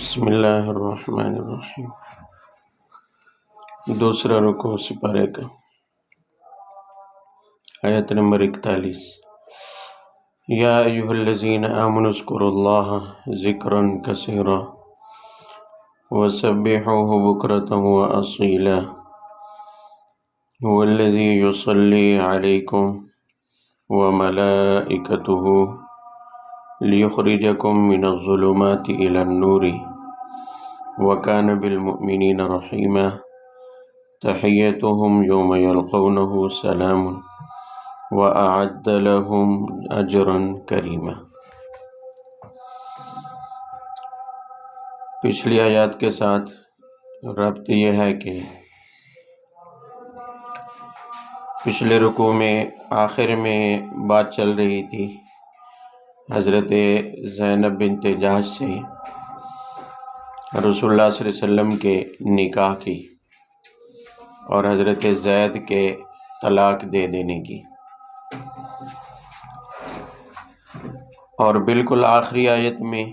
بسم اللہ الرحمن الرحیم۔ دوسرا رکوع سپارے کا آیت نمبر 41۔ یا ایھا الذین آمنوا اذکروا اللہ ذکرا کثیرا وسبحوہ بکرۃ واصیلا هو الذی یصلی علیکم وملائکتہ لیخرجکم من الظلمات الی النور وکان بالمؤمنین رحیما تحیتهم یوم یلقونہ سلام وأعد لهم اجرا کریما۔ پچھلی آیات کے ساتھ ربط یہ ہے کہ پچھلے رکوع میں آخر میں بات چل رہی تھی حضرت زینب بنت جحش سے رسول اللہ صلی اللہ علیہ وسلم کے نکاح کی اور حضرت زید کے طلاق دے دینے کی، اور بالکل آخری آیت میں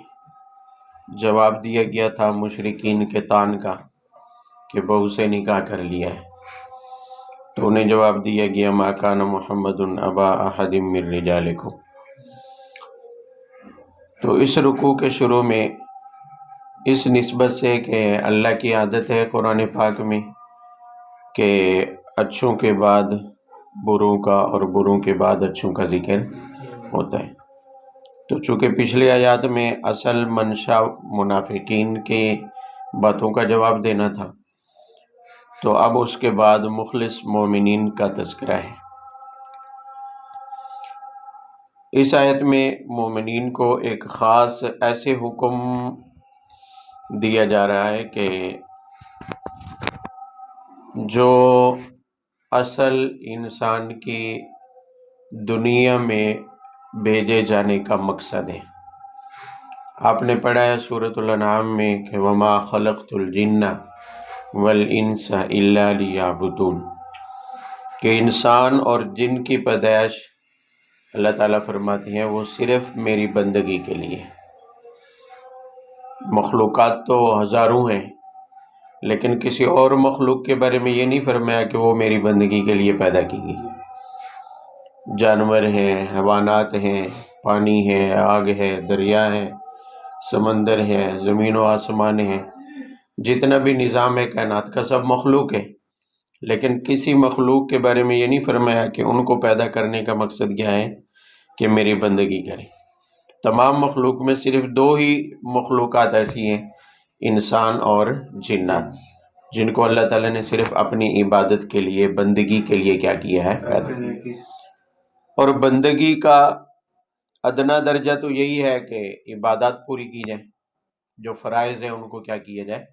جواب دیا گیا تھا مشرکین کے طعن کا کہ بہو سے نکاح کر لیا ہے، تو انہیں جواب دیا گیا ما کان محمد ابا احد من رجالکم۔ تو اس رکوع کے شروع میں اس نسبت سے کہ اللہ کی عادت ہے قرآن پاک میں کہ اچھوں کے بعد بروں کا اور بروں کے بعد اچھوں کا ذکر ہوتا ہے، تو چونکہ پچھلے آیات میں اصل منشا منافقین کے باتوں کا جواب دینا تھا، تو اب اس کے بعد مخلص مومنین کا تذکرہ ہے۔ اس آیت میں مومنین کو ایک خاص ایسے حکم دیا جا رہا ہے کہ جو اصل انسان کی دنیا میں بھیجے جانے کا مقصد ہے۔ آپ نے پڑھا ہے سورۃ الانعام میں کہ وما خلقت الجن والانس الا لیعبدون، کہ انسان اور جن کی پیدائش اللہ تعالیٰ فرماتے ہیں وہ صرف میری بندگی کے لیے۔ مخلوقات تو ہزاروں ہیں، لیکن کسی اور مخلوق کے بارے میں یہ نہیں فرمایا کہ وہ میری بندگی کے لیے پیدا کی گئی۔ جانور ہیں، حیوانات ہیں، پانی ہے، آگ ہے، دریا ہے، سمندر ہے، زمین و آسمان ہے، جتنا بھی نظام ہے کائنات کا سب مخلوق ہے، لیکن کسی مخلوق کے بارے میں یہ نہیں فرمایا کہ ان کو پیدا کرنے کا مقصد کیا ہے کہ میری بندگی کریں۔ تمام مخلوق میں صرف دو ہی مخلوقات ایسی ہیں، انسان اور جنات، جن کو اللہ تعالیٰ نے صرف اپنی عبادت کے لیے بندگی کے لیے کیا کیا ہے، پیدا کیا۔ اور بندگی کا ادنا درجہ تو یہی ہے کہ عبادات پوری کی جائیں، جو فرائض ہیں ان کو کیا کیا جائے،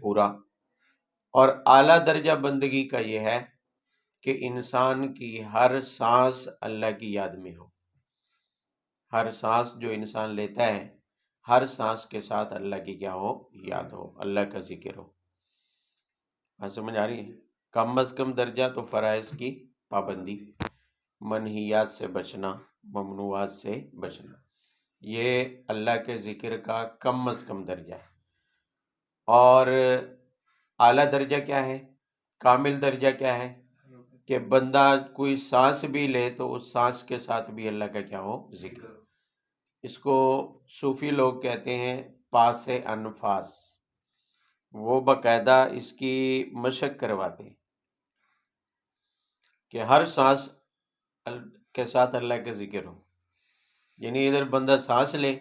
پورا۔ اور اعلیٰ درجہ بندگی کا یہ ہے کہ انسان کی ہر سانس اللہ کی یاد میں ہو، ہر سانس جو انسان لیتا ہے ہر سانس کے ساتھ اللہ کی کیا ہو، یاد ہو، اللہ کا ذکر ہو۔ بات سمجھ آ رہی ہے؟ کم از کم درجہ تو فرائض کی پابندی، منہیات سے بچنا، ممنوعات سے بچنا، یہ اللہ کے ذکر کا کم از کم درجہ ہے۔ اور اعلیٰ درجہ کیا ہے، کامل درجہ کیا ہے کہ بندہ کوئی سانس بھی لے تو اس سانس کے ساتھ بھی اللہ کا کیا ہو، ذکر۔ اس کو صوفی لوگ کہتے ہیں پاس انفاس، وہ باقاعدہ اس کی مشق کرواتے ہیں کہ ہر سانس کے ساتھ اللہ کا ذکر ہو، یعنی ادھر بندہ سانس لے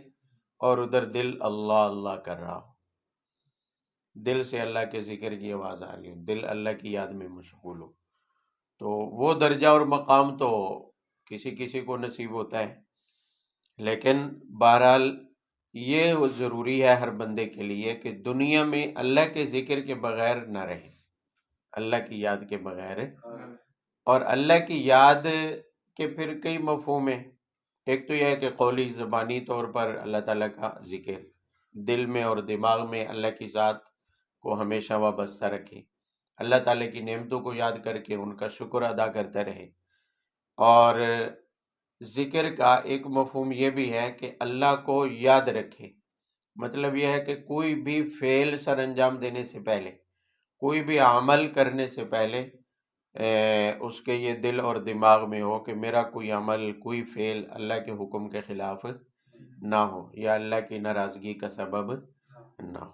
اور ادھر دل اللہ اللہ کر رہا ہو، دل سے اللہ کے ذکر کی آواز آ رہی ہو، دل اللہ کی یاد میں مشغول ہو۔ تو وہ درجہ اور مقام تو کسی کسی کو نصیب ہوتا ہے، لیکن بہرحال یہ ضروری ہے ہر بندے کے لیے کہ دنیا میں اللہ کے ذکر کے بغیر نہ رہے، اللہ کی یاد کے بغیر۔ اور اللہ کی یاد کے پھر کئی مفہوم ہیں، ایک تو یہ ہے کہ قولی زبانی طور پر اللہ تعالیٰ کا ذکر، دل میں اور دماغ میں اللہ کی ذات کو ہمیشہ وابستہ رکھے، اللہ تعالیٰ کی نعمتوں کو یاد کر کے ان کا شکر ادا کرتا رہے۔ اور ذکر کا ایک مفہوم یہ بھی ہے کہ اللہ کو یاد رکھے، مطلب یہ ہے کہ کوئی بھی فعل سر انجام دینے سے پہلے، کوئی بھی عمل کرنے سے پہلے اس کے یہ دل اور دماغ میں ہو کہ میرا کوئی عمل، کوئی فعل اللہ کے حکم کے خلاف نہ ہو یا اللہ کی ناراضگی کا سبب نہ ہو۔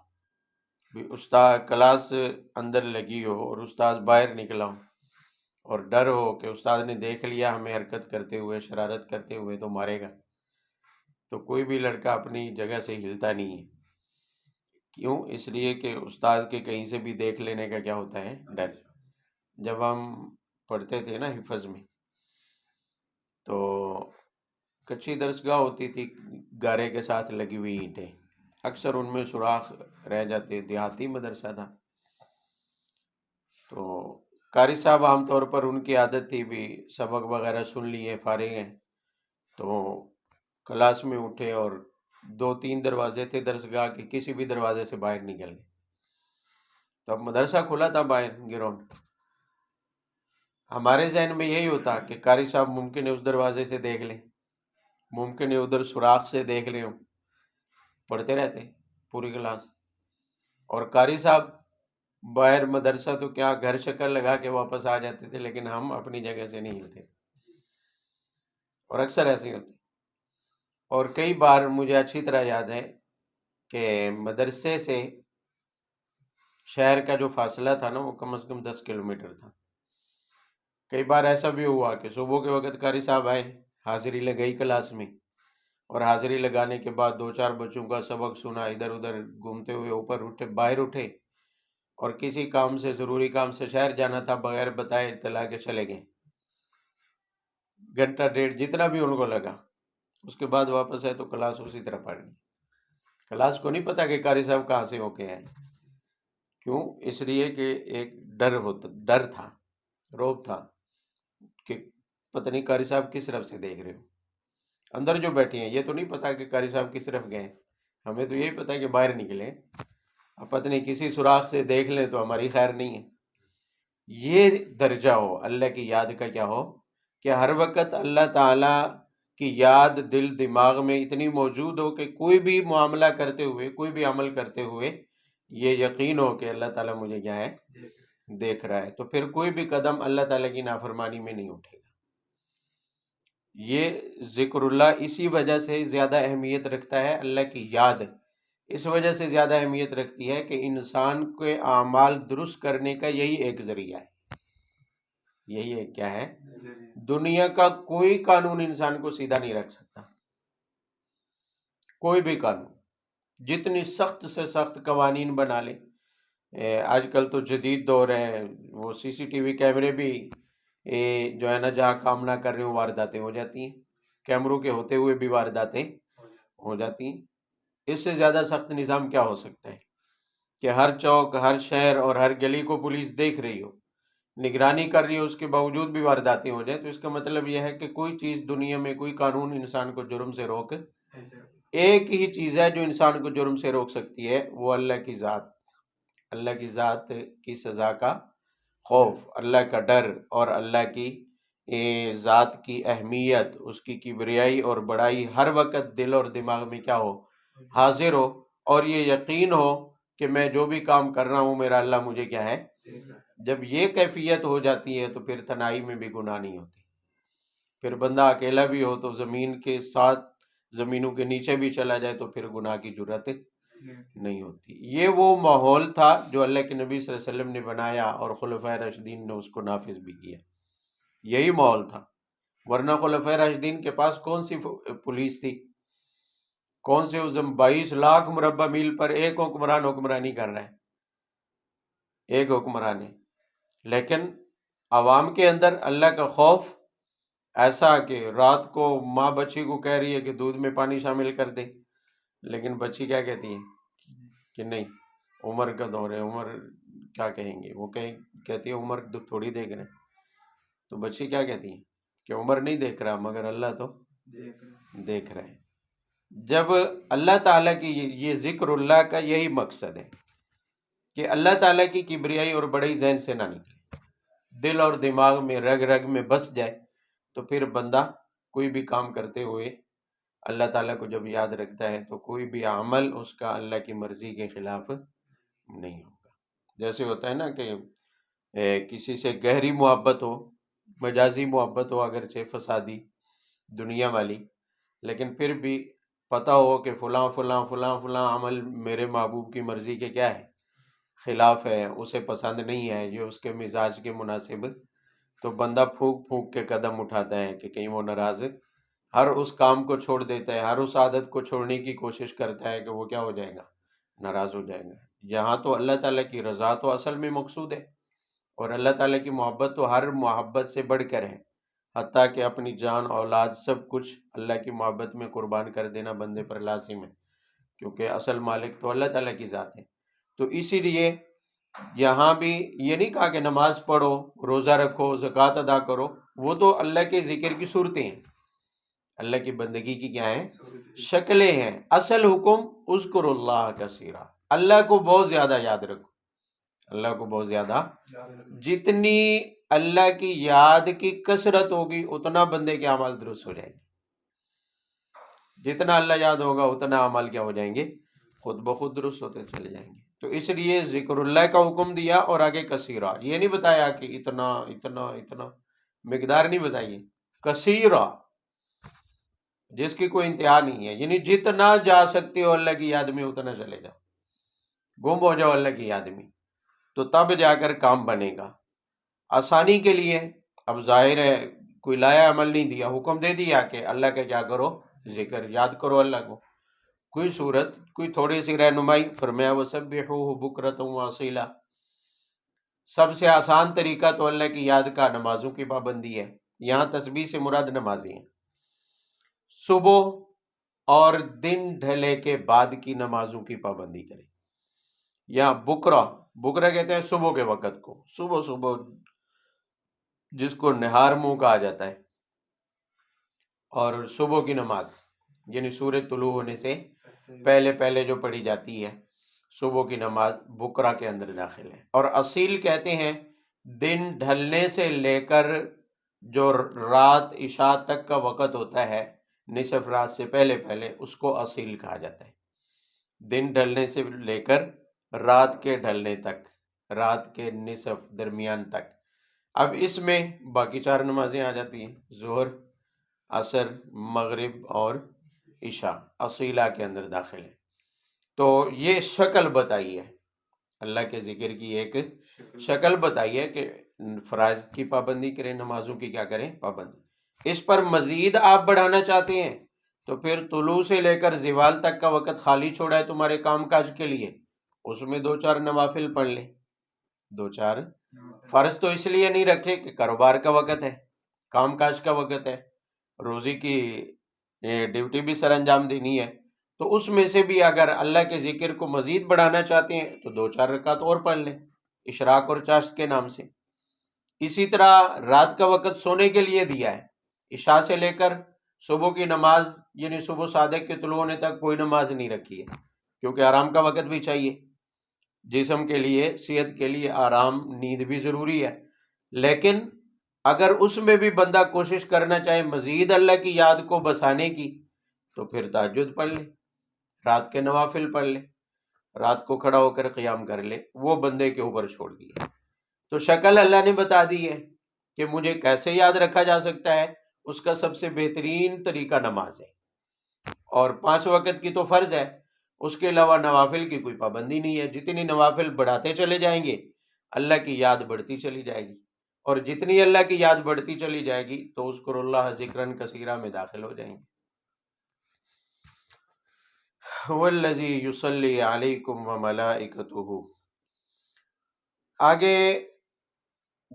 بھی استاد کلاس اندر لگی ہو اور استاد باہر نکلا ہو اور ڈر ہو کہ استاد نے دیکھ لیا ہمیں حرکت کرتے ہوئے، شرارت کرتے ہوئے تو مارے گا، تو کوئی بھی لڑکا اپنی جگہ سے ہلتا نہیں ہے۔ کیوں؟ اس لیے کہ استاد کے کہیں سے بھی دیکھ لینے کا کیا ہوتا ہے؟ ڈر۔ جب ہم پڑھتے تھے نا حفظ میں، تو کچی درسگاہ ہوتی تھی، گارے کے ساتھ لگی ہوئی اینٹیں، اکثر ان میں سوراخ رہ جاتے، دیہاتی مدرسہ تھا۔ تو قاری صاحب عام طور پر ان کی عادت تھی بھی سبق وغیرہ سن لیے، فارغ ہیں، تو کلاس میں اٹھے اور 2-3 دروازے تھے درسگاہ کے، کسی بھی دروازے سے باہر نکل گئے۔ تو اب مدرسہ کھلا تھا باہر گراؤنڈ، ہمارے ذہن میں یہی ہوتا کہ قاری صاحب ممکن ہے اس دروازے سے دیکھ لیں، ممکن ہے ادھر سوراخ سے دیکھ لیں، پڑھتے رہتے پوری کلاس۔ اور قاری صاحب باہر مدرسہ تو کیا گھر چکر لگا کے واپس آ جاتے تھے، لیکن ہم اپنی جگہ سے نہیں ہلتے، اور اکثر ایسے ہی ہوتے۔ اور کئی بار مجھے اچھی طرح یاد ہے کہ مدرسے سے شہر کا جو فاصلہ تھا نا وہ کم از کم 10 کلومیٹر تھا۔ کئی بار ایسا بھی ہوا کہ صبح کے وقت قاری صاحب آئے، حاضری لگائی کلاس میں، اور حاضری لگانے کے بعد 2-4 بچوں کا سبق سنا، ادھر ادھر گھومتے ہوئے اوپر اٹھے، باہر اٹھے، اور کسی کام سے، ضروری کام سے شہر جانا تھا، بغیر بتائے اطلاع کے چلے گئے، گھنٹہ ڈیڑھ جتنا بھی ان کو لگا۔ اس کے بعد واپس آئے تو کلاس اسی طرح پڑھنی۔ کلاس کو نہیں پتا کہ قاری صاحب کہاں سے ہو کے آئے۔ کیوں؟ اس لیے کہ ایک ڈر تھا، روب تھا کہ پتہ نہیں قاری صاحب کس طرف سے دیکھ رہے ہو۔ اندر جو بیٹھے ہیں یہ تو نہیں پتا کہ قاری صاحب کس طرف گئے، ہمیں تو یہی پتا کہ باہر نکلے، اب پتہ نہیں کسی سوراخ سے دیکھ لیں تو ہماری خیر نہیں ہے۔ یہ درجہ ہو اللہ کی یاد کا، کیا ہو کہ ہر وقت اللہ تعالیٰ کی یاد دل دماغ میں اتنی موجود ہو کہ کوئی بھی معاملہ کرتے ہوئے، کوئی بھی عمل کرتے ہوئے یہ یقین ہو کہ اللہ تعالیٰ مجھے کیا ہے؟ دیکھ رہا ہے، تو پھر کوئی بھی قدم اللہ تعالیٰ کی نافرمانی میں نہیں اٹھے گا۔ یہ ذکر اللہ اسی وجہ سے زیادہ اہمیت رکھتا ہے، اللہ کی یاد اس وجہ سے زیادہ اہمیت رکھتی ہے کہ انسان کے اعمال درست کرنے کا یہی ایک ذریعہ ہے۔ یہی ایک کیا ہے؟ دنیا کا کوئی قانون انسان کو سیدھا نہیں رکھ سکتا، کوئی بھی قانون، جتنی سخت سے سخت قوانین بنا لے۔ آج کل تو جدید دور ہے، وہ سی سی ٹی وی کیمرے بھی جو ہے نا جہاں کام نہ کر رہے ہوں وارداتیں ہو جاتی ہیں، کیمروں کے ہوتے ہوئے بھی وارداتیں ہو جاتی ہیں۔ اس سے زیادہ سخت نظام کیا ہو سکتا ہے کہ ہر چوک، ہر شہر اور ہر گلی کو پولیس دیکھ رہی ہو، نگرانی کر رہی ہو، اس کے باوجود بھی وارداتیں ہو جائیں، تو اس کا مطلب یہ ہے کہ کوئی چیز دنیا میں، کوئی قانون انسان کو جرم سے روک، ایک ہی چیز ہے جو انسان کو جرم سے روک سکتی ہے، وہ اللہ کی ذات، اللہ کی ذات کی سزا کا خوف، اللہ کا ڈر، اور اللہ کی ذات کی اہمیت، اس کی کبریائی اور بڑائی ہر وقت دل اور دماغ میں کیا ہو؟ حاضر ہو، اور یہ یقین ہو کہ میں جو بھی کام کر رہا ہوں میرا اللہ مجھے کیا ہے؟ جب یہ کیفیت ہو جاتی ہے تو پھر تنہائی میں بھی گناہ نہیں ہوتی۔ پھر بندہ اکیلا بھی ہو تو زمین کے ساتھ زمینوں کے نیچے بھی چلا جائے تو پھر گناہ کی جرات نہیں ہوتی۔ یہ وہ ماحول تھا جو اللہ کے نبی صلی اللہ علیہ وسلم نے بنایا، اور خلفائے راشدین نے اس کو نافذ بھی کیا۔ یہی ماحول تھا، ورنہ خلفائے راشدین کے پاس کون سی پولیس تھی؟ کون سے 22 لاکھ مربع میل پر ایک حکمران حکمرانی کر رہا ہے، ایک حکمران ہے، لیکن عوام کے اندر اللہ کا خوف ایسا کہ رات کو ماں بچی کو کہہ رہی ہے کہ دودھ میں پانی شامل کر دے، لیکن بچی کیا کہتی ہے کہ نہیں، عمر کا دور ہے، عمر کیا کہیں گے، وہ کہتی ہے عمر تھوڑی دیکھ رہے ہیں، تو بچی کیا کہتی ہے کہ عمر نہیں دیکھ رہا مگر اللہ تو دیکھ رہے ہیں۔ جب اللہ تعالیٰ کی یہ ذکر اللہ کا یہی مقصد ہے کہ اللہ تعالیٰ کی کبریائی اور بڑی ذہن سے نہ نکلے، دل اور دماغ میں، رگ رگ میں بس جائے، تو پھر بندہ کوئی بھی کام کرتے ہوئے اللہ تعالیٰ کو جب یاد رکھتا ہے تو کوئی بھی عمل اس کا اللہ کی مرضی کے خلاف نہیں ہوگا۔ جیسے ہوتا ہے نا کہ کسی سے گہری محبت ہو، مجازی محبت ہو اگرچہ فسادی دنیا والی، لیکن پھر بھی پتہ ہو کہ فلاں فلاں فلاں فلاں عمل میرے محبوب کی مرضی کے کیا ہے، خلاف ہے، اسے پسند نہیں ہے، یہ اس کے مزاج کے مناسب، تو بندہ پھونک پھونک کے قدم اٹھاتا ہے کہ کہیں وہ ناراض، ہر اس کام کو چھوڑ دیتا ہے، ہر اس عادت کو چھوڑنے کی کوشش کرتا ہے کہ وہ کیا ہو جائے گا، ناراض ہو جائے گا۔ یہاں تو اللہ تعالیٰ کی رضا تو اصل میں مقصود ہے، اور اللہ تعالیٰ کی محبت تو ہر محبت سے بڑھ کر ہے، حتیٰ کہ اپنی جان اولاد سب کچھ اللہ کی محبت میں قربان کر دینا بندے پر لازم ہے، کیونکہ اصل مالک تو اللہ تعالیٰ کی ذات ہے۔ تو اسی لیے یہاں بھی یہ نہیں کہا کہ نماز پڑھو، روزہ رکھو، زکوٰۃ ادا کرو، وہ تو اللہ کے ذکر کی صورتیں ہیں، اللہ کی بندگی کی کیا ہیں، شکلیں ہیں۔ اصل حکم اذکروا اللہ کثیرا، اللہ کو بہت زیادہ یاد رکھو، اللہ کو بہت زیادہ، جتنی اللہ کی یاد کی کثرت ہوگی اتنا بندے کے اعمال درست ہو جائیں گے، جتنا اللہ یاد ہوگا اتنا اعمال کیا ہو جائیں گے، خود بخود درست ہوتے چلے جائیں گے۔ تو اس لیے ذکر اللہ کا حکم دیا، اور آگے کثیرہ، یہ نہیں بتایا کہ اتنا اتنا اتنا، مقدار نہیں بتائیے، کثیرہ جس کی کوئی انتہا نہیں ہے، یعنی جتنا جا سکتے ہو اللہ کی یاد میں اتنا چلے جاؤ، گم ہو جاؤ اللہ کی یاد میں، تو تب جا کر کام بنے گا۔ آسانی کے لیے اب ظاہر ہے کوئی لایا عمل نہیں دیا، حکم دے دیا کہ اللہ کا کیا کرو، ذکر، یاد کرو اللہ کو، کوئی صورت، کوئی تھوڑی سی رہنمائی، فرمایا وَسَبِّحُوهُ بُكْرَةً وَأَصِيلًا، سب سے آسان طریقہ تو اللہ کی یاد کا نمازوں کی پابندی ہے، یہاں تسبیح سے مراد نمازی ہیں، صبح اور دن ڈھلے کے بعد کی نمازوں کی پابندی کریں۔ یہاں بکرا کہتے ہیں صبح کے وقت کو، صبح صبح جس کو نہار منہ کہا جاتا ہے، اور صبح کی نماز یعنی سورج طلوع ہونے سے پہلے پہلے جو پڑھی جاتی ہے، صبح کی نماز بکرا کے اندر داخل ہے۔ اور اصیل کہتے ہیں دن ڈھلنے سے لے کر جو رات عشاء تک کا وقت ہوتا ہے، نصف رات سے پہلے پہلے، اس کو اصیل کہا جاتا ہے، دن ڈھلنے سے لے کر رات کے ڈھلنے تک، رات کے نصف درمیان تک۔ اب اس میں باقی 4 نمازیں آ جاتی ہیں، ظہر، عصر، مغرب اور عشاء اصیلہ کے اندر داخل ہے۔ تو یہ شکل بتائی ہے، اللہ کے ذکر کی ایک شکل بتائی ہے کہ فرائض کی پابندی کریں، نمازوں کی کیا کریں، پابندی۔ اس پر مزید آپ بڑھانا چاہتے ہیں تو پھر طلوع سے لے کر زوال تک کا وقت خالی چھوڑا ہے تمہارے کام کاج کے لیے، اس میں 2-4 نوافل پڑھ لیں، 2-4 فرض تو اس لیے نہیں رکھے کہ کاروبار کا وقت ہے، کام کاج کا وقت ہے، روزی کی ڈیوٹی بھی سر انجام دینی ہے، تو اس میں سے بھی اگر اللہ کے ذکر کو مزید بڑھانا چاہتے ہیں تو 2-4 رکعت اور پڑھ لیں، اشراق اور چاشت کے نام سے۔ اسی طرح رات کا وقت سونے کے لیے دیا ہے، عشاء سے لے کر صبح کی نماز یعنی صبح صادق کے طلوع ہونے تک کوئی نماز نہیں رکھی ہے، کیونکہ آرام کا وقت بھی چاہیے، جسم کے لیے، صحت کے لیے آرام، نیند بھی ضروری ہے۔ لیکن اگر اس میں بھی بندہ کوشش کرنا چاہے مزید اللہ کی یاد کو بسانے کی، تو پھر تہجد پڑھ لے، رات کے نوافل پڑھ لے، رات کو کھڑا ہو کر قیام کر لے، وہ بندے کے اوپر چھوڑ دیا۔ تو شکل اللہ نے بتا دی ہے کہ مجھے کیسے یاد رکھا جا سکتا ہے، اس کا سب سے بہترین طریقہ نماز ہے، اور 5 وقت کی تو فرض ہے، اس کے علاوہ نوافل کی کوئی پابندی نہیں ہے۔ جتنی نوافل بڑھاتے چلے جائیں گے اللہ کی یاد بڑھتی چلی جائے گی، اور جتنی اللہ کی یاد بڑھتی چلی جائے گی تو اذکروا اللہ ذکرا کثیرا میں داخل ہو جائیں گے۔ هو الذی یصلی علیکم وملائکتہ، آگے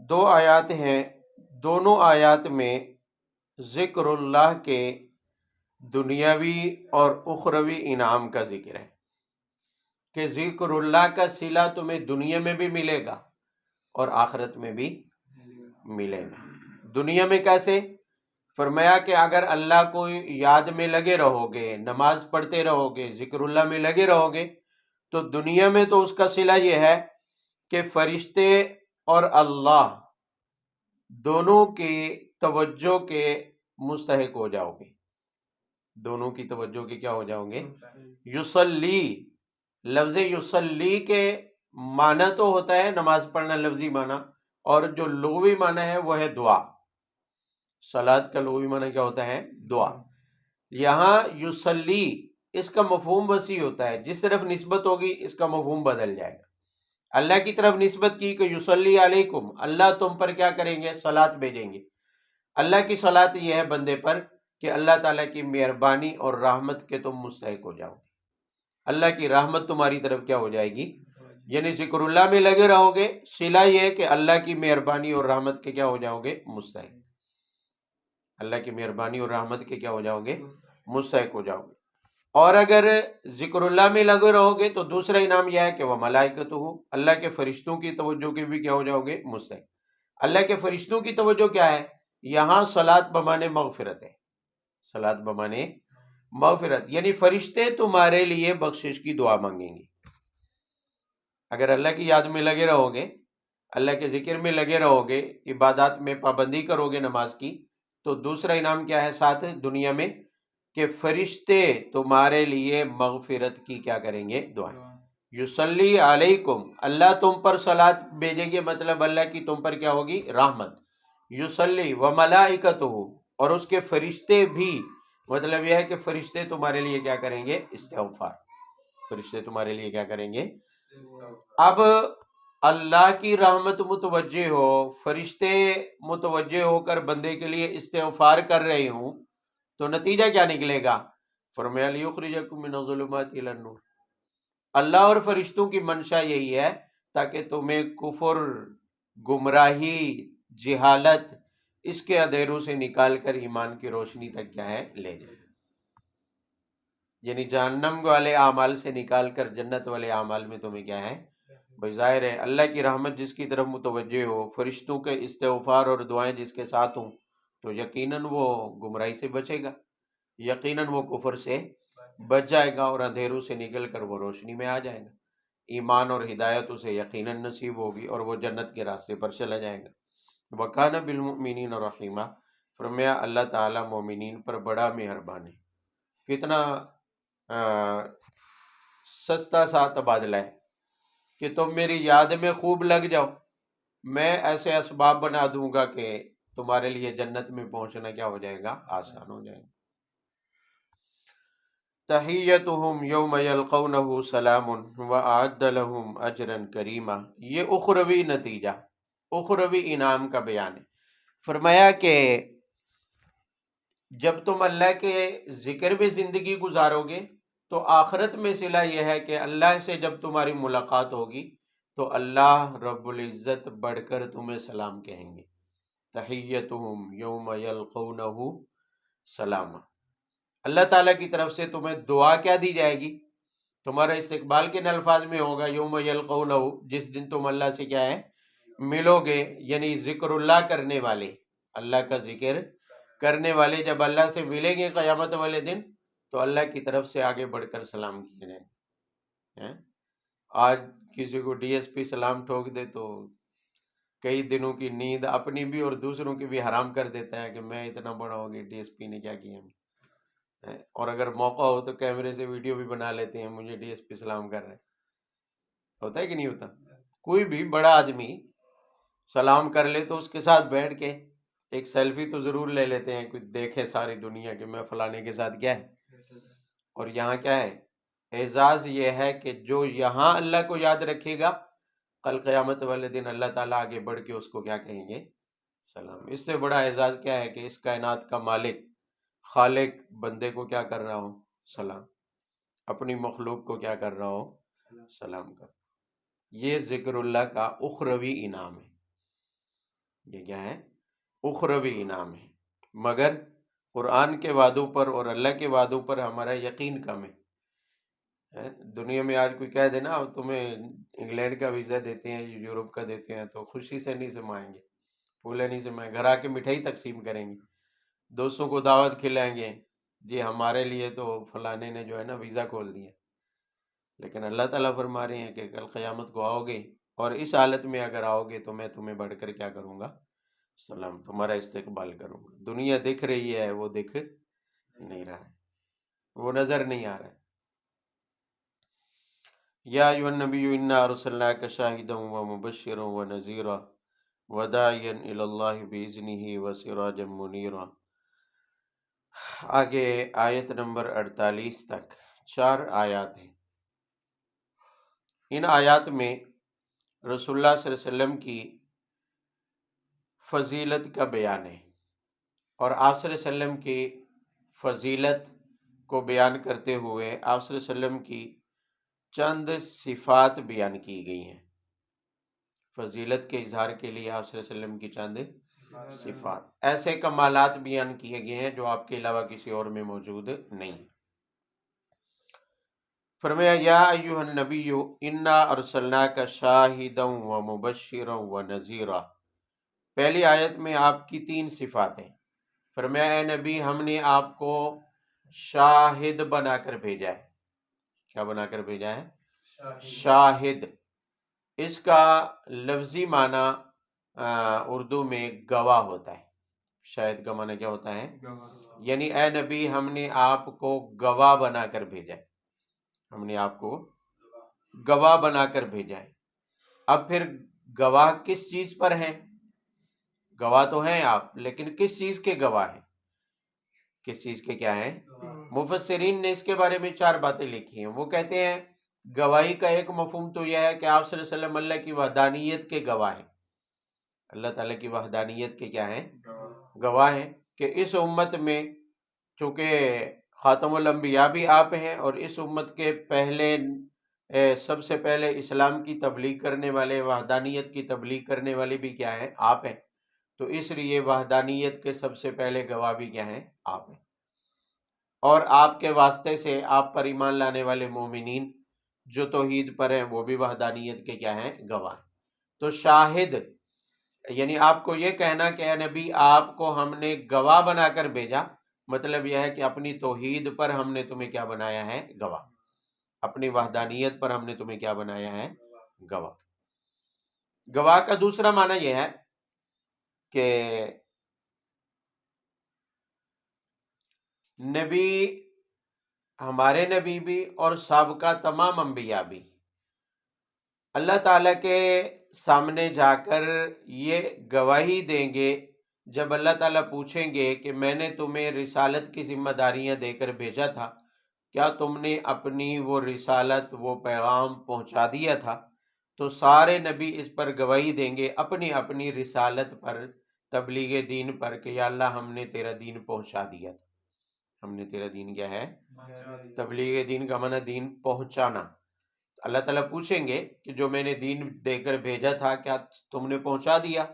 2 آیات ہیں، دونوں آیات میں ذکر اللہ کے دنیاوی اور اخروی انعام کا ذکر ہے، کہ ذکر اللہ کا صلہ تمہیں دنیا میں بھی ملے گا اور آخرت میں بھی ملے گا۔ دنیا میں کیسے؟ فرمایا کہ اگر اللہ کو یاد میں لگے رہو گے، نماز پڑھتے رہو گے، ذکر اللہ میں لگے رہو گے، تو دنیا میں تو اس کا صلہ یہ ہے کہ فرشتے اور اللہ دونوں کی توجہ کے مستحق ہو جاؤ گے، دونوں کی توجہ کے کیا ہو جاؤ گے؟ یصلی، لفظ یصلی کے معنی تو ہوتا ہے نماز پڑھنا لفظی معنی، اور جو لغوی معنی ہے وہ ہے دعا۔ صلاۃ کا لغوی معنی کیا ہوتا ہے؟ دعا۔ یہاں یصلی اس کا مفہوم وسیع ہوتا ہے، جس طرف نسبت ہوگی اس کا مفہوم بدل جائے گا۔ اللہ کی طرف نسبت کی کہ یصلی علیکم، اللہ تم پر کیا کریں گے؟ صلاۃ بھیجیں گے۔ اللہ کی صلاۃ یہ ہے بندے پر کہ اللہ تعالیٰ کی مہربانی اور رحمت کے تم مستحق ہو جاؤ گے، اللہ کی رحمت تمہاری طرف کیا ہو جائے گی؟ یعنی ذکر اللہ میں لگے رہو گے، صلہ یہ ہے کہ اللہ کی مہربانی اور رحمت کے کیا ہو جاؤ گے؟ مستحق۔ اللہ کی مہربانی اور رحمت کے کیا ہو جاؤ گے؟ مستحق ہو جاؤ گے۔ اور اگر ذکر اللہ میں لگے رہو گے تو دوسرا انعام یہ ہے کہ وہ ملائکتہ، اللہ کے فرشتوں کی توجہ کے بھی کیا ہو جاؤ گے؟ مستحق۔ اللہ کے فرشتوں کی توجہ کیا ہے؟ یہاں صلاۃ بمانے مغفرت ہے، صلاۃ بمانے مغفرت، یعنی فرشتے تمہارے لیے بخشش کی دعا مانگیں گے۔ اگر اللہ کی یاد میں لگے رہو گے، اللہ کے ذکر میں لگے رہو گے، عبادات میں پابندی کرو گے نماز کی، تو دوسرا انعام کیا ہے ساتھ دنیا میں؟ کہ فرشتے تمہارے لیے مغفرت کی کیا کریں گے؟ دعا۔ یصلی علیکم، اللہ تم پر صلاۃ بھیجیں گے، مطلب اللہ کی تم پر کیا ہوگی؟ رحمت۔ یصلی وملائکتہ، اور اس کے فرشتے بھی، مطلب یہ ہے کہ فرشتے تمہارے لیے کیا کریں گے؟ استغفار، فرشتے تمہارے لیے کیا کریں گے؟ اب اللہ کی رحمت متوجہ ہو، فرشتے متوجہ ہو کر بندے کے لیے استغفار کر رہے ہوں، تو نتیجہ کیا نکلے گا؟ فرمایا لیخرجکم من الظلمات الی النور، اللہ اور فرشتوں کی منشا یہی ہے تاکہ تمہیں کفر، گمراہی، جہالت، اس کے اندھیروں سے نکال کر ایمان کی روشنی تک کیا ہے؟ لے جائے، یعنی جہنم والے اعمال سے نکال کر جنت والے اعمال میں تمہیں کیا ہے؟ بھائی ظاہر ہے اللہ کی رحمت جس کی طرف متوجہ ہو، فرشتوں کے استغفار اور دعائیں جس کے ساتھ ہوں، تو یقیناً وہ گمراہی سے بچے گا، یقیناً وہ کفر سے بچ جائے گا، اور اندھیروں سے نکل کر وہ روشنی میں آ جائے گا، ایمان اور ہدایت اسے یقیناً نصیب ہوگی، اور وہ جنت کے راستے پر چلا جائے گا۔ وَكَانَ بِالْمُؤْمِنِينَ رَحِيمًا، فرمایا اللہ تعالیٰ مومنین پر بڑا مہربان ہے۔ کتنا سستا سا تبادلہ ہے کہ تم میری یاد میں خوب لگ جاؤ، میں ایسے اسباب بنا دوں گا کہ تمہارے لیے جنت میں پہنچنا کیا ہو جائے گا؟ آسان ہو جائے گا۔ تحیتہم یوم یلقونہ سلام وأعد لہم اجرا کریما، یہ اخروی نتیجہ، اخروی انعام کا بیان ہے۔ فرمایا کہ جب تم اللہ کے ذکر میں زندگی گزارو گے تو آخرت میں صلہ یہ ہے کہ اللہ سے جب تمہاری ملاقات ہوگی تو اللہ رب العزت بڑھ کر تمہیں سلام کہیں گے۔ تحیتہم یوم یلقونہ سلام، اللہ تعالیٰ کی طرف سے تمہیں دعا کیا دی جائے گی؟ تمہارا استقبال کن الفاظ میں ہوگا؟ یوم یلقونہ، جس دن تم اللہ سے کیا ہے؟ ملو گے، یعنی ذکر اللہ کرنے والے، اللہ کا ذکر کرنے والے جب اللہ سے ملیں گے قیامت والے دن تو اللہ کی طرف سے آگے بڑھ کر سلام کیے جائیں گے۔ آج کسی کو ڈی ایس پی سلام ٹھوک دے تو کئی دنوں کی نیند اپنی بھی اور دوسروں کی بھی حرام کر دیتا ہے کہ میں اتنا بڑا ہو گیا، ڈی ایس پی نے کیا کیا ہے، اور اگر موقع ہو تو کیمرے سے ویڈیو بھی بنا لیتے ہیں، مجھے ڈی ایس پی سلام کر رہے، ہوتا ہے کہ نہیں ہوتا؟ کوئی بھی بڑا آدمی سلام کر لے تو اس کے ساتھ بیٹھ کے ایک سیلفی تو ضرور لے لیتے ہیں، کچھ دیکھے ساری دنیا کہ میں فلانے کے ساتھ کیا ہے۔ اور یہاں کیا ہے؟ اعزاز یہ ہے کہ جو یہاں اللہ کو یاد رکھے گا، کل قیامت والے دن اللہ تعالیٰ آگے بڑھ کے اس کو کیا کہیں گے؟ سلام۔ اس سے بڑا اعزاز کیا ہے کہ اس کائنات کا مالک، خالق بندے کو کیا کر رہا ہو؟ سلام، اپنی مخلوق کو کیا کر رہا ہو؟ سلام کر۔ یہ ذکر اللہ کا اخروی انعام ہے۔ یہ کیا ہے؟ اخروی انعام ہے۔ مگر قرآن کے وعدوں پر اور اللہ کے وعدوں پر ہمارا یقین کم ہے۔ دنیا میں آج کوئی کہہ دے نا تمہیں انگلینڈ کا ویزا دیتے ہیں، یورپ کا دیتے ہیں، تو خوشی سے نہیں سمائیں گے، پھولے نہیں سمائیں گے، گھر آ کے مٹھائی تقسیم کریں گے، دوستوں کو دعوت کھلائیں گے، جی ہمارے لیے تو فلانے نے جو ہے نا ویزا کھول دیا۔ لیکن اللہ تعالیٰ فرما رہے ہیں کہ کل قیامت کو آؤ گے اور اس حالت میں اگر آؤ گے تو میں تمہیں بڑھ کر کیا کروں گا؟ سلام، تمہارا استقبال کروں گا۔ دنیا دکھ رہی ہے، وہ دکھ نہیں رہا ہے۔ وہ نظر نہیں آ رہا ہے۔ یا ایھا النبی انا ارسلناک شاہدا ومبشرا ونذیرا وداعیا الی اللہ باذنہ وسراجا منیرا۔ آگے آیت نمبر 48 تک 4 آیات ہیں۔ ان آیات میں رسول اللہ صلی اللہ علیہ وسلم کی فضیلت کا بیان ہے، اور آپ صلی اللہ علیہ وسلم کی فضیلت کو بیان کرتے ہوئے آپ صلی اللہ علیہ وسلم کی چند صفات بیان کی گئی ہیں۔ فضیلت کے اظہار کے لیے آپ صلی اللہ علیہ وسلم کی چند صفات، ایسے کمالات بیان کیے گئے ہیں جو آپ کے علاوہ کسی اور میں موجود نہیں۔ فرمایا یا ایھا النبی انا ارسلناک شاہدا ومبشرا ونذیرا۔ پہلی آیت میں آپ کی 3 صفات ہیں۔ فرمایا اے نبی ہم نے آپ کو شاہد بنا کر بھیجا ہے۔ کیا بنا کر بھیجا ہے؟ شاہد۔ اس کا لفظی معنی اردو میں گواہ ہوتا ہے۔ شاہد کا معنی کیا ہوتا ہے؟ یعنی اے نبی ہم نے آپ کو گواہ بنا کر بھیجا ہے۔ ہم نے آپ کو گواہ بنا کر بھیجا ہے۔ اب پھر گواہ کس چیز پر ہیں؟ گواہ تو ہیں آپ، لیکن کس چیز کے گواہ ہیں؟ کس چیز کے کیا ہیں؟ مفسرین نے اس کے بارے میں 4 باتیں لکھی ہیں۔ وہ کہتے ہیں گواہی کا ایک مفہوم تو یہ ہے کہ آپ صلی اللہ علیہ وسلم اللہ کی وحدانیت کے گواہ ہیں۔ اللہ تعالیٰ کی وحدانیت کے کیا ہیں؟ گواہ ہیں کہ اس امت میں چونکہ خاتم الانبیاء بھی آپ ہیں، اور اس امت کے پہلے سب سے پہلے اسلام کی تبلیغ کرنے والے، وحدانیت کی تبلیغ کرنے والے بھی کیا ہیں؟ آپ ہیں۔ تو اس لیے وحدانیت کے سب سے پہلے گواہ بھی کیا ہیں؟ آپ ہیں۔ اور آپ کے واسطے سے آپ پر ایمان لانے والے مومنین جو توحید پر ہیں وہ بھی وحدانیت کے کیا ہیں؟ گواہ ہیں۔ تو شاہد یعنی آپ کو یہ کہنا کہ اے نبی آپ کو ہم نے گواہ بنا کر بھیجا، مطلب یہ ہے کہ اپنی توحید پر ہم نے تمہیں کیا بنایا ہے؟ گواہ۔ اپنی وحدانیت پر ہم نے تمہیں کیا بنایا ہے؟ گواہ۔ گواہ کا دوسرا معنی یہ ہے کہ نبی، ہمارے نبی بھی اور سابقہ تمام انبیاء بھی اللہ تعالیٰ کے سامنے جا کر یہ گواہی دیں گے جب اللہ تعالیٰ پوچھیں گے کہ میں نے تمہیں رسالت کی ذمہ داریاں دے کر بھیجا تھا، کیا تم نے اپنی وہ رسالت، وہ پیغام پہنچا دیا تھا؟ تو سارے نبی اس پر گواہی دیں گے اپنی اپنی رسالت پر، تبلیغ دین پر، کہ یا اللہ ہم نے تیرا دین پہنچا دیا تھا۔ ہم نے تیرا دین کیا ہے؟ تبلیغ دین کا معنی دین پہنچانا۔ اللہ تعالیٰ پوچھیں گے کہ جو میں نے دین دے کر بھیجا تھا کیا تم نے پہنچا دیا؟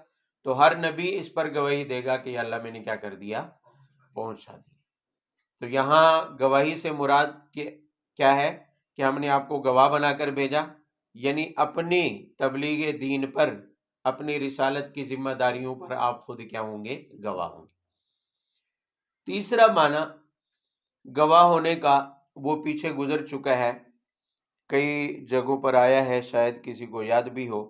تو ہر نبی اس پر گواہی دے گا کہ یا اللہ میں نے کیا کر دیا؟ پہنچا دیا۔ تو یہاں گواہی سے مراد کیا ہے کہ ہم نے آپ کو گواہ بنا کر بھیجا، یعنی اپنی تبلیغ دین پر، اپنی رسالت کی ذمہ داریوں پر آپ خود کیا ہوں گے؟ گواہ ہوں گے۔ تیسرا معنی گواہ ہونے کا وہ پیچھے گزر چکا ہے، کئی جگہوں پر آیا ہے، شاید کسی کو یاد بھی ہو،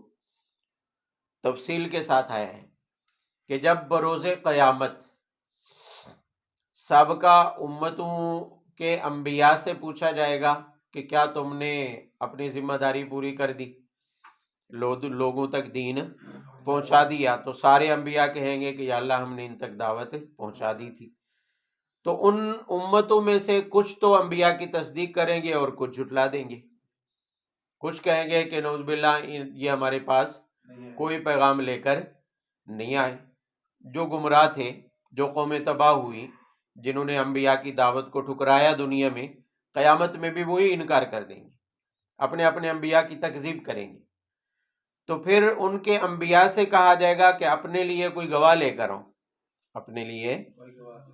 تفصیل کے ساتھ آیا ہے کہ جب بروز قیامت سابقہ امتوں کے انبیاء سے پوچھا جائے گا کہ کیا تم نے اپنی ذمہ داری پوری کر دی، لوگوں تک دین پہنچا دیا؟ تو سارے انبیاء کہیں گے کہ یا اللہ ہم نے ان تک دعوت پہنچا دی تھی۔ تو ان امتوں میں سے کچھ تو انبیاء کی تصدیق کریں گے اور کچھ جھٹلا دیں گے۔ کچھ کہیں گے کہ نعوذ باللہ یہ ہمارے پاس کوئی پیغام لے کر نہیں آئے۔ جو گمراہ تھے، جو قوم تباہ ہوئی، جنہوں نے انبیاء کی دعوت کو ٹھکرایا دنیا میں، قیامت میں بھی وہی انکار کر دیں گے، اپنے اپنے انبیاء کی تکذیب کریں گے۔ تو پھر ان کے انبیاء سے کہا جائے گا کہ اپنے لیے کوئی گواہ لے کر آؤ، اپنے لیے۔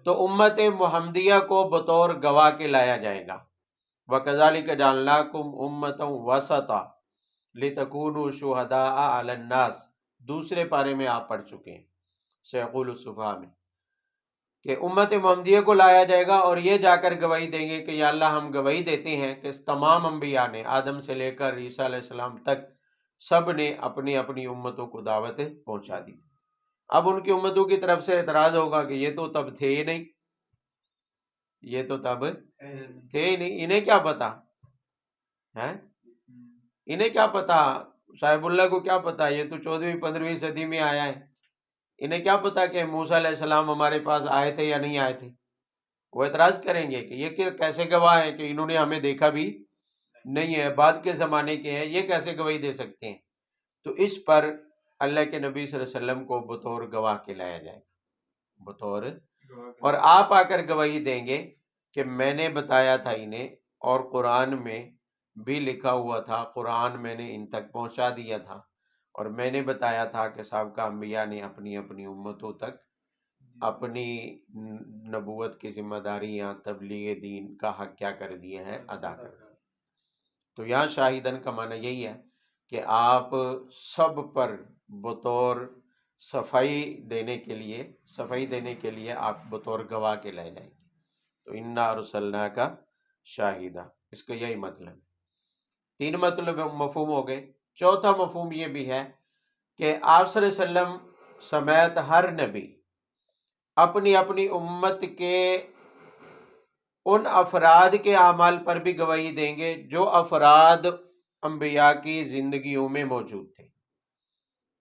تو امت محمدیہ کو بطور گواہ کے لایا جائے گا۔ وَكَذَلِكَ جَعَلْنَاكُمْ أُمَّةً وَسَطًا لِتَكُونُوا شُهَدَاءَ عَلَى النَّاسِ، دوسرے پارے میں آپ پڑھ چکے ہیں سیقول الصفحہ میں، کہ امت محمدیہ کو لایا جائے گا اور یہ جا کر گواہی دیں گے کہ یا اللہ ہم گواہی دیتے ہیں کہ تمام انبیاء نے، آدم سے لے کر عیسیٰ علیہ السلام تک، سب نے اپنی اپنی امتوں کو دعوت پہنچا دی۔ اب ان کی امتوں کی طرف سے اعتراض ہوگا کہ یہ تو تب تھے ہی نہیں، یہ تو تب تھے ہی نہیں، انہیں کیا پتا ہے، انہیں کیا پتا، صاحب اللہ کو کیا پتا، یہ تو 14ویں 15ویں صدی میں آیا ہے، انہیں کیا پتا کہ موسیٰ علیہ السلام ہمارے پاس آئے تھے یا نہیں آئے تھے۔ وہ اعتراض کریں گے کہ یہ کیسے گواہ ہے کہ انہوں نے ہمیں دیکھا بھی نہیں ہے، بعد کے زمانے کے ہیں، یہ کیسے گواہی دے سکتے ہیں؟ تو اس پر اللہ کے نبی صلی اللہ علیہ وسلم کو بطور گواہ کے لایا جائے گا، بطور، اور آپ آ کر گواہی دیں گے کہ میں نے بتایا تھا انہیں، اور قرآن میں بھی لکھا ہوا تھا، قرآن میں نے ان تک پہنچا دیا تھا، اور میں نے بتایا تھا کہ سابقہ انبیاء نے اپنی اپنی امتوں تک اپنی نبوت کی ذمہ داریاں، تبلیغ دین کا حق کیا کر دیا ہے، ادا کر دیا۔ تو یہاں شاہدن کا معنی یہی ہے کہ آپ سب پر بطور صفائی دینے کے لیے آپ بطور گواہ کے لائے جائیں گے۔ تو انا ارسلنا کا شاہدہ، اس کا یہی مطلب ہے۔ 3 مطلب مفہوم ہو گئے۔ چوتھا مفہوم یہ بھی ہے کہ آپ صلی اللہ علیہ وسلم سمیت ہر نبی اپنی اپنی امت کے ان افراد کے اعمال پر بھی گواہی دیں گے جو افراد انبیاء کی زندگیوں میں موجود تھے،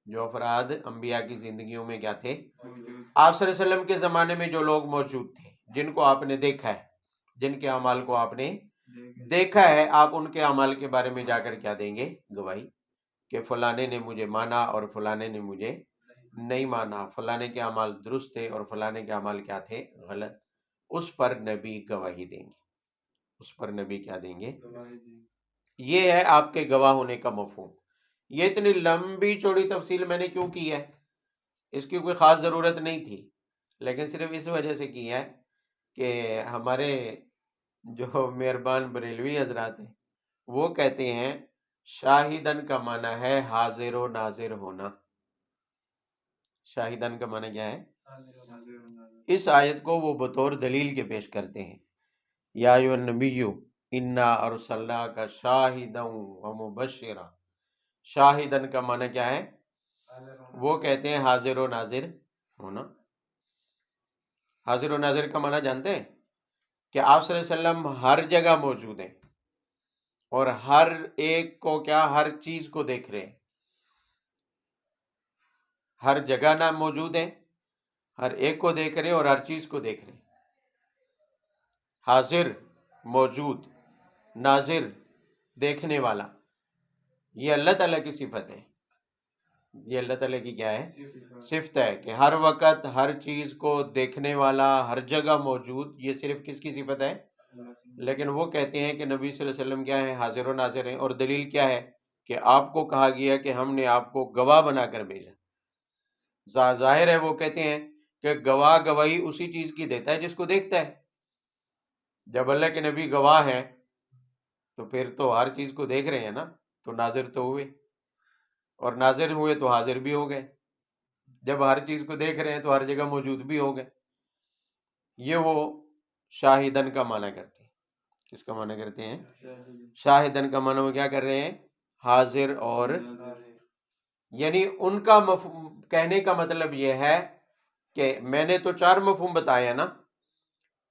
جو افراد انبیاء کی زندگیوں میں کیا تھے، آپ صلی اللہ علیہ وسلم کے زمانے میں جو لوگ موجود تھے، جن کو آپ نے دیکھا ہے، جن کے اعمال کو آپ نے دیکھا ہے، آپ ان کے اعمال کے بارے میں جا کر کیا دیں گے، گواہی، کہ فلانے نے مجھے مانا اور فلانے نے مجھے نہیں مانا، فلانے کے اعمال درست تھے اور فلانے کے اعمال کیا تھے، غلط۔ اس پر نبی گواہی دیں گے، اس پر نبی کیا دیں گے، یہ ہے آپ کے گواہ ہونے کا مفہوم۔ یہ اتنی لمبی چوڑی تفصیل میں نے کیوں کی ہے، اس کی کوئی خاص ضرورت نہیں تھی، لیکن صرف اس وجہ سے کی ہے کہ ہمارے جو مہربان بریلوی حضرات ہیں وہ کہتے ہیں شاہدن کا معنی ہے حاضر و ناظر ہونا۔ شاہدن کا معنی کیا ہے؟ اس آیت کو وہ بطور دلیل کے پیش کرتے ہیں، یا ایھا النبی انا ارسلناک شاہدا و مبشرا۔ شاہدن کا معنی کیا ہے؟ وہ کہتے ہیں حاضر و ناظر ہونا۔ حاضر و ناظر کا معنی جانتے ہیں کہ آپ صلی اللہ علیہ وسلم ہر جگہ موجود ہیں اور ہر ایک کو کیا، ہر چیز کو دیکھ رہے ہیں، ہر جگہ نہ موجود ہیں، ہر ایک کو دیکھ رہے ہیں اور ہر چیز کو دیکھ رہے ہیں۔ حاضر موجود، ناظر دیکھنے والا، یہ اللہ تعالیٰ کی صفت ہے، یہ اللہ تعالیٰ کی کیا ہے، صفت ہے کہ ہر وقت ہر چیز کو دیکھنے والا، ہر جگہ موجود۔ یہ صرف کس کی صفت ہے؟ لیکن وہ کہتے ہیں کہ نبی صلی اللہ علیہ وسلم کیا ہے، حاضر و ناظر ہیں، اور دلیل کیا ہے کہ آپ کو کہا گیا کہ ہم نے آپ کو گواہ بنا کر بھیجا۔ ظاہر ہے وہ کہتے ہیں کہ گواہ گواہی اسی چیز کی دیتا ہے جس کو دیکھتا ہے۔ جب اللہ کے نبی گواہ ہیں تو پھر تو ہر چیز کو دیکھ رہے ہیں نا، تو ناظر تو ہوئے، اور ناظر ہوئے تو حاضر بھی ہو گئے۔ جب ہر چیز کو دیکھ رہے ہیں تو ہر جگہ موجود بھی ہو گئے۔ یہ وہ شاہدن کا معنی کرتے ہیں۔ کس کا معنی کرتے ہیں؟ شاہدن کا معنی وہ کیا کر رہے ہیں؟ حاضر اور، یعنی ان کا کہنے کا مطلب یہ ہے کہ میں نے تو 4 مفہوم بتایا نا،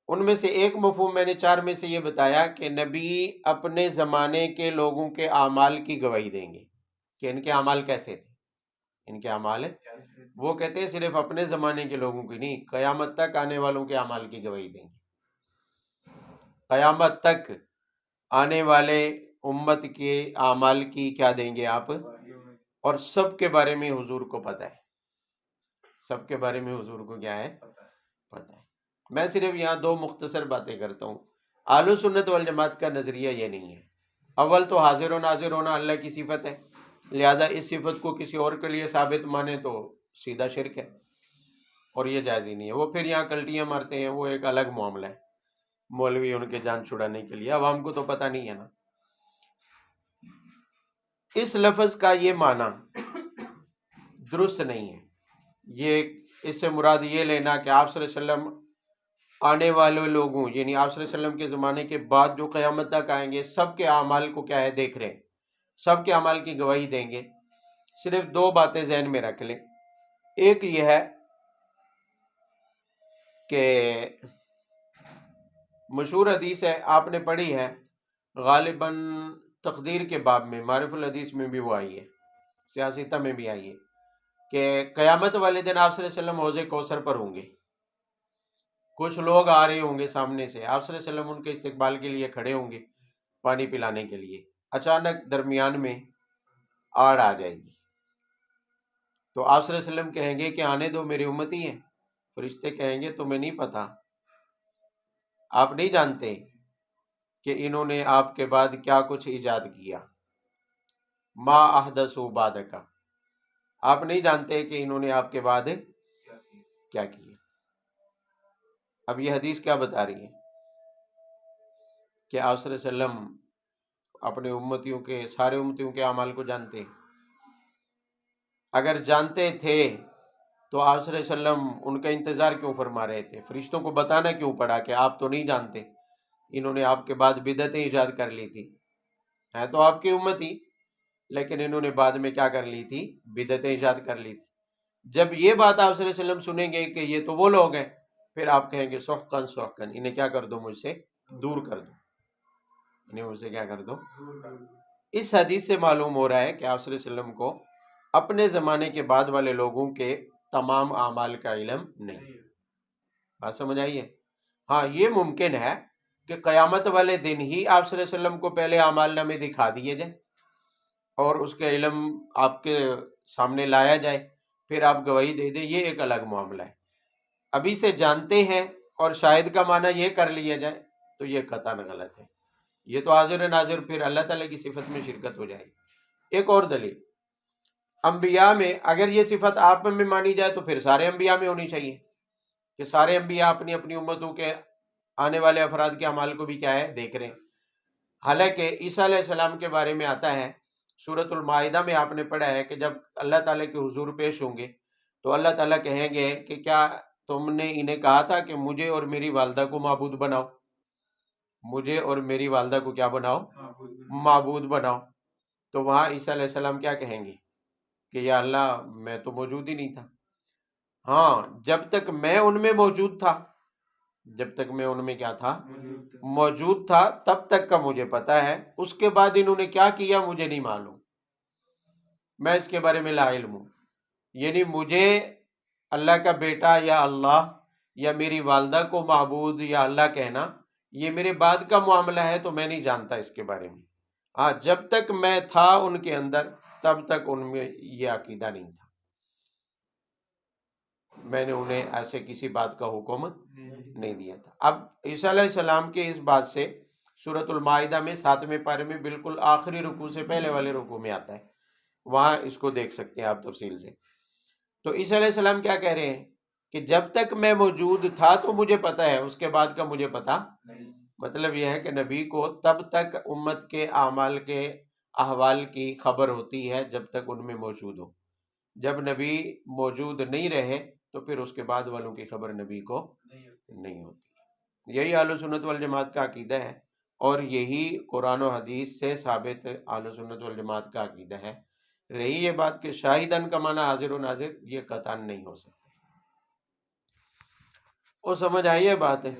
ان میں سے ایک مفہوم میں نے 4 میں سے یہ بتایا کہ نبی اپنے زمانے کے لوگوں کے اعمال کی گواہی دیں گے کہ ان کے اعمال کیسے تھے، ان کے اعمال، وہ کہتے ہیں صرف اپنے زمانے کے لوگوں کی نہیں، قیامت تک آنے والوں کے اعمال کی گواہی دیں گے۔ قیامت تک آنے والے امت کے اعمال کی کیا دیں گے آپ، اور سب کے بارے میں حضور کو پتہ ہے، سب کے بارے میں حضور کو کیا ہے، پتہ ہے۔ میں صرف یہاں 2 مختصر باتیں کرتا ہوں۔ اہل سنت والجماعت کا نظریہ یہ نہیں ہے۔ اول تو حاضر و ناظر ہونا اللہ کی صفت ہے، لہذا اس صفت کو کسی اور کے لیے ثابت مانے تو سیدھا شرک ہے، اور یہ جائز ہی نہیں ہے۔ وہ پھر یہاں کلٹیاں مارتے ہیں، وہ ایک الگ معاملہ ہے، مولوی ان کے جان چھڑانے کے لیے، عوام کو تو پتہ نہیں ہے نا۔ اس لفظ کا یہ معنی درست نہیں ہے۔ یہ اس سے مراد یہ لینا کہ آپ صلی اللہ علیہ وسلم آنے والے لوگوں، یعنی آپ صلی اللہ علیہ وسلم کے زمانے کے بعد جو قیامت تک آئیں گے، سب کے اعمال کو کیا ہے، دیکھ رہے ہیں، سب کے اعمال کی گواہی دیں گے۔ صرف 2 باتیں ذہن میں رکھ لیں۔ ایک یہ ہے کہ مشہور حدیث ہے، آپ نے پڑھی ہے، غالباً تقدیر کے باب میں، معرف الحدیث میں بھی وہ آئی ہے، سیاستہ میں بھی آئی ہے کہ قیامت والے دن آپ صلی اللہ علیہ وسلم حوض کوثر پر ہوں گے، کچھ لوگ آ رہے ہوں گے سامنے سے، آپ صلی اللہ علیہ وسلم ان کے استقبال کے لیے کھڑے ہوں گے پانی پلانے کے لیے، اچانک درمیان میں آڑ آ جائے گی، تو آپ صلی اللہ علیہ وسلم کہیں گے کہ آنے دو، میری امتی ہیں۔ فرشتے کہیں گے تمہیں نہیں پتا، آپ نہیں جانتے کہ انہوں نے آپ کے بعد کیا کچھ ایجاد کیا، ما احدثوا بعدک، آپ نہیں جانتے کہ انہوں نے آپ کے بعد کیا کیا۔ اب یہ حدیث کیا بتا رہی ہے کہ آپ صلی اللہ علیہ وسلم اپنے امتیوں کے، سارے امتیوں کے اعمال کو جانتے ہیں؟ اگر جانتے تھے تو آپ صلی اللہ علیہ وسلم ان کا انتظار کیوں فرما رہے تھے؟ فرشتوں کو بتانا کیوں پڑا کہ آپ تو نہیں جانتے، انہوں نے آپ کے بعد بدعتیں ایجاد کر لی تھی، ہے تو آپ کی امتی، لیکن انہوں نے بعد میں کیا کر لی تھی؟ بدعتیں ایجاد کر لی تھی۔ جب یہ بات آپ صلی اللہ علیہ وسلم سنیں گے کہ یہ تو وہ لوگ ہیں، پھر آپ کہیں گے سحقاً سحقاً، انہیں کیا کر دو، مجھ سے دور کر دو، انہیں مجھ سے کیا کر دو۔ اس حدیث سے معلوم ہو رہا ہے کہ آپ صلی اللہ علیہ وسلم کو اپنے زمانے کے بعد والے لوگوں کے تمام اعمال کا علم نہیں۔ بات سمجھ آئیے؟ ہاں، یہ ممکن ہے کہ قیامت والے دن ہی آپ صلی اللہ علیہ وسلم کو پہلے اعمال نامے دکھا دیے جائیں اور اس کا علم آپ کے سامنے لایا جائے، پھر آپ گواہی دے دیں، یہ ایک الگ معاملہ ہے۔ ابھی سے جانتے ہیں اور شاید کا معنی یہ کر لیا جائے تو یہ قطعاً غلط ہے، یہ تو حاضر ناظر پھر اللہ تعالیٰ کی صفت میں شرکت ہو جائے گی۔ ایک اور دلیل، انبیاء میں اگر یہ صفت آپ میں مانی جائے تو پھر سارے انبیاء میں ہونی چاہیے کہ سارے انبیاء اپنی اپنی امتوں کے آنے والے افراد کے اعمال کو بھی کیا ہے، دیکھ رہے ہیں۔ حالانکہ عیسیٰ علیہ السلام کے بارے میں آتا ہے، سورۃ المائدہ میں آپ نے پڑھا ہے کہ جب اللہ تعالیٰ کے حضور پیش ہوں گے تو اللہ تعالیٰ کہیں گے کہ کیا تم نے انہیں کہا تھا کہ مجھے اور میری والدہ کو معبود بناؤ، مجھے اور میری والدہ کو کیا بناؤ، معبود بناؤ۔ تو وہاں عیسیٰ علیہ السلام کیا کہیں گے کہ یا اللہ میں تو موجود ہی نہیں تھا، ہاں جب تک میں ان میں موجود تھا، جب تک میں ان میں کیا تھا، موجود تھا، تب تک کا مجھے پتا ہے، اس کے بعد انہوں نے کیا کیا مجھے نہیں معلوم، میں اس کے بارے میں لا علم ہوں۔ یعنی مجھے اللہ کا بیٹا یا اللہ یا میری والدہ کو معبود یا اللہ کہنا یہ میرے بعد کا معاملہ ہے، تو میں نہیں جانتا اس کے بارے میں۔ ہاں جب تک میں تھا ان کے اندر تب تک ان میں یہ عقیدہ نہیں تھا، میں نے انہیں ایسے کسی بات کا حکم نہیں دیا تھا۔ اب عیسیٰ علیہ السلام کے اس بات سے سورۃ المائدہ میں 7ویں پارے میں بالکل آخری رکوع سے پہلے والے رکوع میں آتا ہے، وہاں اس کو دیکھ سکتے ہیں آپ تفصیل سے۔ تو عیسیٰ علیہ السلام کیا کہہ رہے ہیں کہ جب تک میں موجود تھا تو مجھے پتا ہے، اس کے بعد کا مجھے پتا نہیں۔ مطلب یہ ہے کہ نبی کو تب تک امت کے اعمال کے احوال کی خبر ہوتی ہے جب تک ان میں موجود ہو، جب نبی موجود نہیں رہے تو پھر اس کے بعد والوں کی خبر نبی کو نہیں ہوتی۔ یہی اہل سنت والجماعت کا عقیدہ ہے، اور یہی قرآن و حدیث سے ثابت اہل سنت والجماعت کا عقیدہ ہے۔ رہی یہ بات کہ شاہدن کا معنی حاضر و ناظر، یہ قطعاً نہیں ہو سکتا۔ وہ سمجھ آئیے بات ہے۔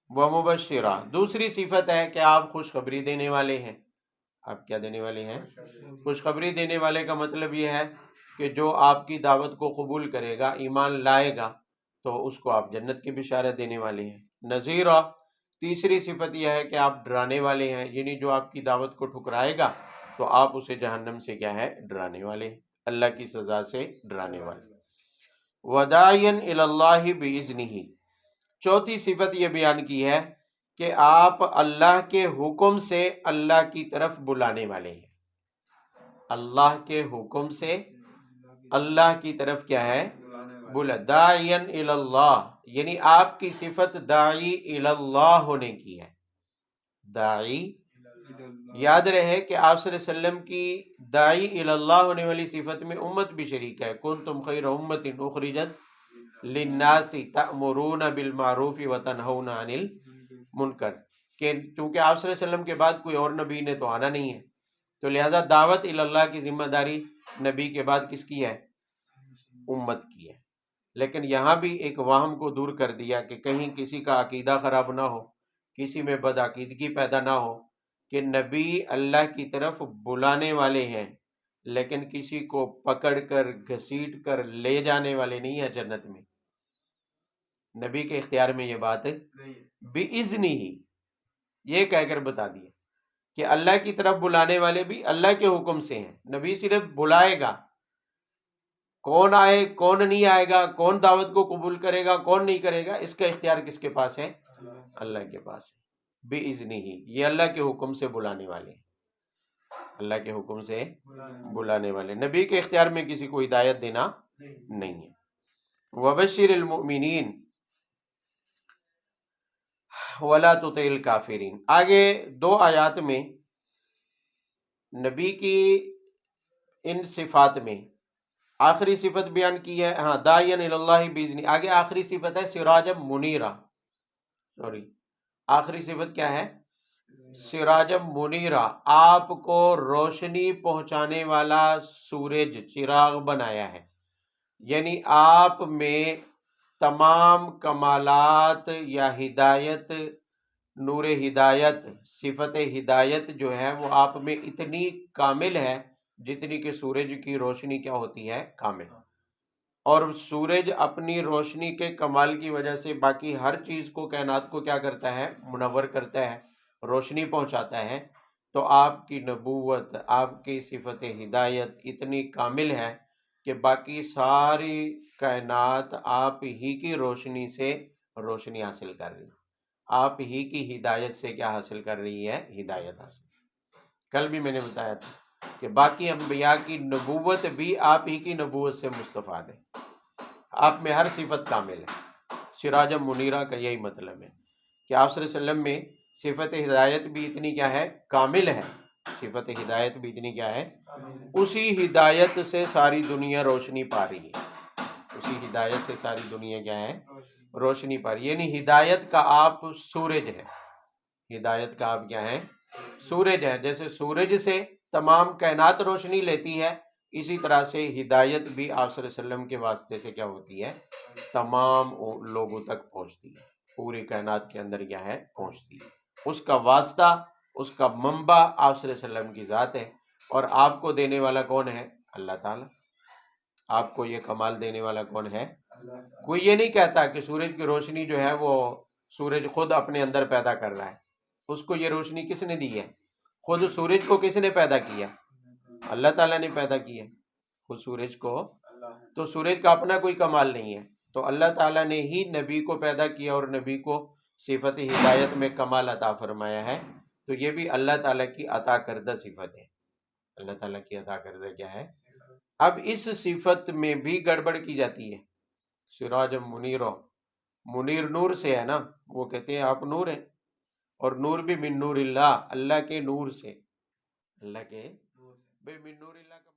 ومبشرہ، دوسری صفت ہے کہ آپ خوشخبری دینے والے ہیں۔ آپ کیا دینے والے ہیں؟ خوشخبری دینے والے کا مطلب یہ ہے کہ جو آپ کی دعوت کو قبول کرے گا، ایمان لائے گا، تو اس کو آپ جنت کی بشارت دینے والے ہیں۔ نذیرہ، تیسری صفت یہ ہے کہ آپ ڈرانے والے ہیں، یعنی جو آپ کی دعوت کو ٹھکرائے گا تو آپ اسے جہنم سے کیا ہے، ڈرانے والے، اللہ کی سزا سے ڈرانے والے۔ وداعیا الی اللہ باذنہ، چوتھی صفت یہ بیان کی ہے کہ آپ اللہ کے حکم سے اللہ کی طرف بلانے والے ہیں۔ اللہ کے حکم سے اللہ کی طرف کیا ہے، بلا، داعیا الی اللہ، یعنی آپ کی صفت داعی الی اللہ ہونے کی ہے۔ داعی، یاد رہے کہ آپ صلی اللہ علیہ وسلم کی داعی الی اللہ ہونے والی صفت میں امت بھی شریک ہے۔ کنتم خیر امت اخرجت للناس تأمرون بالمعروف وتنہون عن المنکر، کہ چونکہ آپ صلی اللہ علیہ وسلم کے بعد کوئی اور نبی نے تو آنا نہیں ہے، تو لہذا دعوت الی اللہ کی ذمہ داری نبی کے بعد کس کی ہے، امت کی ہے۔ لیکن یہاں بھی ایک وہم کو دور کر دیا کہ کہیں کسی کا عقیدہ خراب نہ ہو، کسی میں بدعقیدگی پیدا نہ ہو، کہ نبی اللہ کی طرف بلانے والے ہیں لیکن کسی کو پکڑ کر گھسیٹ کر لے جانے والے نہیں ہیں جنت میں۔ نبی کے اختیار میں یہ بات بِإِذْنِهِ ہی یہ کہہ کر بتا دیا کہ اللہ کی طرف بلانے والے بھی اللہ کے حکم سے ہیں، نبی صرف بلائے گا، کون آئے کون نہیں آئے گا، کون دعوت کو قبول کرے گا کون نہیں کرے گا، اس کا اختیار کس کے پاس ہے؟ اللہ کے پاس ہے۔ بِإِذْنِهِ یہ اللہ کے حکم سے بلانے والے ہیں، اللہ کے حکم سے بلانے والے، نبی کے اختیار میں کسی کو ہدایت دینا نہیں ہے۔ وَبَشِّرِ الْمُؤْمِنِينَ وَلَا تُطِعِ الْكَافِرِينَ۔ آگے 2 آیات میں نبی کی ان صفات میں آخری صفت بیان کی ہے، ہاں داعیًا الی اللہ بِإِذْنِهِ، آگے آخری صفت ہے سراجا منیرا، آخری صفت کیا ہے؟ سراجا منیرا، آپ کو روشنی پہنچانے والا سورج چراغ بنایا ہے، یعنی آپ میں تمام کمالات یا ہدایت، نور ہدایت، صفت ہدایت جو ہے وہ آپ میں اتنی کامل ہے جتنی کہ سورج کی روشنی کیا ہوتی ہے؟ کامل۔ اور سورج اپنی روشنی کے کمال کی وجہ سے باقی ہر چیز کو، کائنات کو کیا کرتا ہے؟ منور کرتا ہے، روشنی پہنچاتا ہے۔ تو آپ کی نبوت، آپ کی صفت ہدایت اتنی کامل ہے کہ باقی ساری کائنات آپ ہی کی روشنی سے روشنی حاصل کر رہی ہے، آپ ہی کی ہدایت سے کیا حاصل کر رہی ہے؟ ہدایت حاصل۔ کل بھی میں نے بتایا تھا کہ باقی انبیاء کی نبوت بھی آپ ہی کی نبوت سے مستفاد ہے، آپ میں ہر صفت کامل ہے۔ سراج منیرہ کا یہی مطلب ہے کہ آپ صلی اللہ علیہ وسلم میں صفت ہدایت بھی اتنی کیا ہے؟ کامل ہے، صفت ہدایت بھی اتنی کیا ہے؟ اسی ہدایت سے ساری دنیا روشنی پا رہی ہے، اسی ہدایت سے ساری دنیا کیا ہے؟ روشنی پا رہی ہے، یعنی ہدایت کا آپ سورج ہے، ہدایت کا آپ کیا ہے؟ سورج ہے۔ جیسے سورج سے تمام کائنات روشنی لیتی ہے، اسی طرح سے ہدایت بھی آپ صلی اللہ علیہ وسلم کے واسطے سے کیا ہوتی ہے؟ تمام لوگوں تک پہنچتی ہے، پوری کائنات کے اندر کیا ہے؟ پہنچتی ہے۔ اس کا واسطہ، اس کا منبع آپ صلی اللہ علیہ وسلم کی ذات ہے، اور آپ کو دینے والا کون ہے؟ اللہ تعالیٰ۔ آپ کو یہ کمال دینے والا کون ہے؟ کوئی یہ نہیں کہتا کہ سورج کی روشنی جو ہے وہ سورج خود اپنے اندر پیدا کر رہا ہے، اس کو یہ روشنی کس نے دی ہے؟ خود سورج کو کس نے پیدا کیا؟ اللہ تعالیٰ نے پیدا کیا خود سورج کو، تو سورج کا اپنا کوئی کمال نہیں ہے، تو اللہ تعالیٰ نے ہی نبی کو پیدا کیا اور نبی کو صفت ہدایت میں کمال عطا فرمایا ہے، تو یہ بھی اللہ تعالیٰ کی عطا کردہ صفت ہے، اللہ تعالیٰ کی عطا کردہ کیا ہے؟ اب اس صفت میں بھی گڑبڑ کی جاتی ہے۔ سراج منیرو، منیر نور سے ہے نا، وہ کہتے ہیں آپ نور ہیں، اور نور بھی من نور اللہ، اللہ کے نور سے، اللہ کے بے من نور اللہ کا